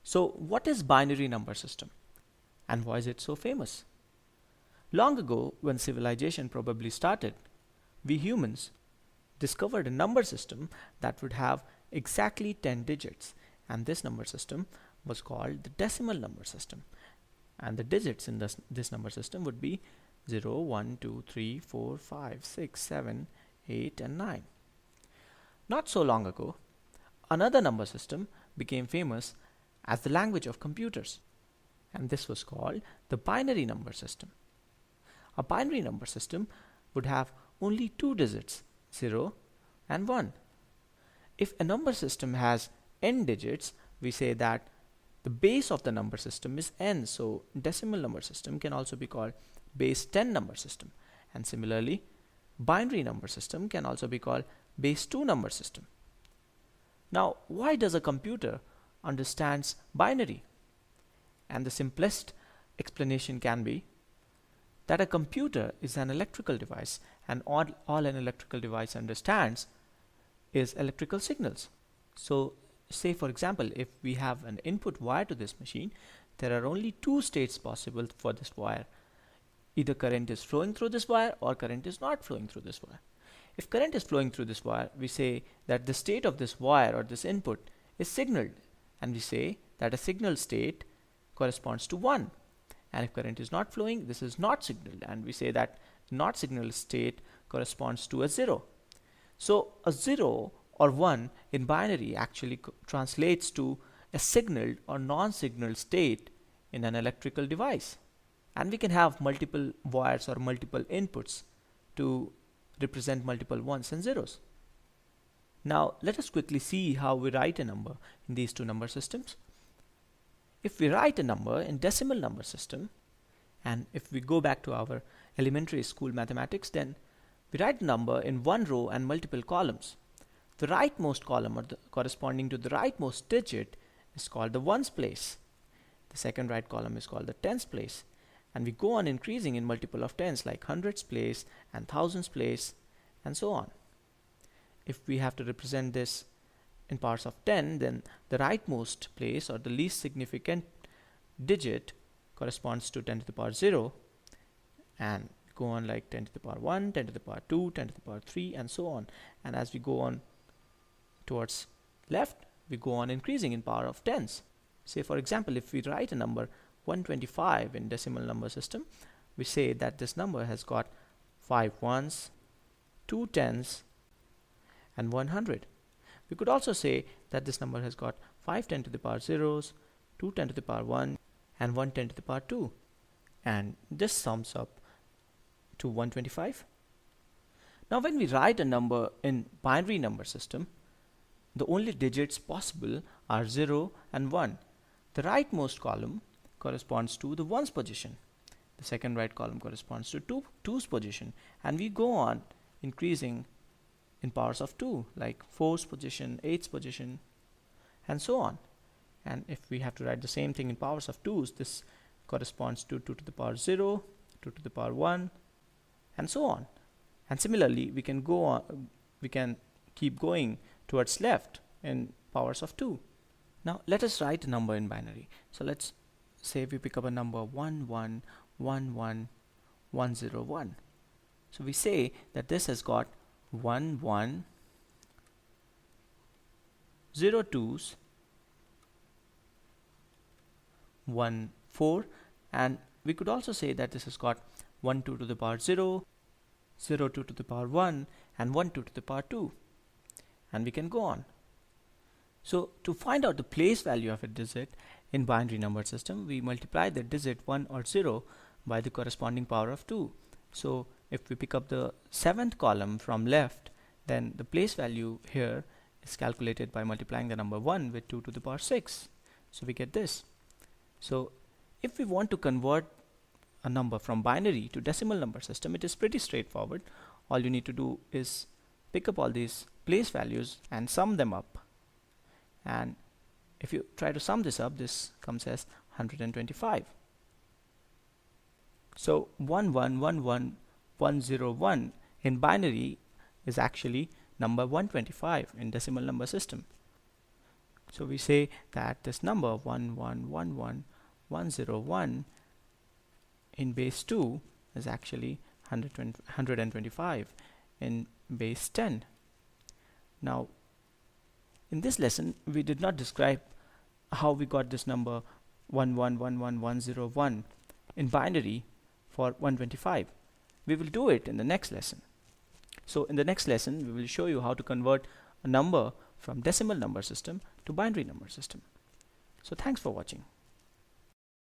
So what is binary number system and why is it so famous? Long ago, when civilization probably started, we humans discovered a number system that would have exactly 10 digits, and this number system was called the decimal number system. And the digits in this number system would be 0, 1, 2, 3, 4, 5, 6, 7, 8, and 9. Not so long ago, another number system became famous as the language of computers, and this was called the binary number system. A binary number system would have only two digits, 0 and 1. If a number system has n digits, we say that the base of the number system is n, so decimal number system can also be called base 10 number system. And similarly, binary number system can also be called base 2 number system. Now, why does a computer understands binary? And the simplest explanation can be that a computer is an electrical device, and all an electrical device understands is electrical signals. So say for example, if we have an input wire to this machine, there are only two states possible for this wire. Either current is flowing through this wire or current is not flowing through this wire. If current is flowing through this wire, we say that the state of this wire or this input is signaled, and we say that a signal state corresponds to 1. And if current is not flowing, this is not signaled, and we say that not signaled state corresponds to a 0. So a 0 or 1 in binary actually translates to a signaled or non-signaled state in an electrical device. And we can have multiple wires or multiple inputs to represent multiple ones and zeros. Now let us quickly see how we write a number in these two number systems. If we write a number in decimal number system, and if we go back to our elementary school mathematics, then we write a number in one row and multiple columns. The rightmost column, or corresponding to the rightmost digit, is called the ones place. The second right column is called the tens place, and we go on increasing in multiple of tens like hundreds place and thousands place and so on. If we have to represent this in powers of 10, then the rightmost place or the least significant digit corresponds to 10 to the power 0, and go on like 10 to the power 1, 10 to the power 2, 10 to the power 3, and so on. And as we go on towards left, we go on increasing in power of tens. Say for example, if we write a number 125 in decimal number system, we say that this number has got 5 ones, 2 tens, and 100. We could also say that this number has got 5 10 to the power zeros, 2 10 to the power 1, and 1 10 to the power 2. And this sums up to 125. Now when we write a number in binary number system, the only digits possible are 0 and 1. The rightmost column corresponds to the ones position. The second right column corresponds to 2's position, and we go on increasing in powers of 2 like 4's position, 8's position, and so on. And if we have to write the same thing in powers of 2's, this corresponds to 2 to the power 0, 2 to the power 1, and so on. And similarly, we can go on, we can keep going towards left in powers of 2. Now let us write a number in binary. So let's say we pick up a number 1111101. So we say that this has got 1 1 0 2's, 1 4, and we could also say that this has got 1 2 to the power 0, 0 2 to the power 1, and 1 2 to the power 2, and we can go on. So to find out the place value of a digit in binary number system, we multiply the digit 1 or 0 by the corresponding power of 2. So if we pick up the 7th column from left, then the place value here is calculated by multiplying the number 1 with 2 to the power 6. So we get this. So if we want to convert a number from binary to decimal number system, it is pretty straightforward. All you need to do is pick up all these place values and sum them up. And if you try to sum this up, this comes as 125. So 1111101 in binary is actually number 125 in decimal number system. So we say that this number 1111101 in base 2 is actually 125 in base 10. Now, in this lesson, we did not describe how we got this number 1111101 in binary for 125. We will do it in the next lesson. So in the next lesson, we will show you how to convert a number from decimal number system to binary number system. So thanks for watching.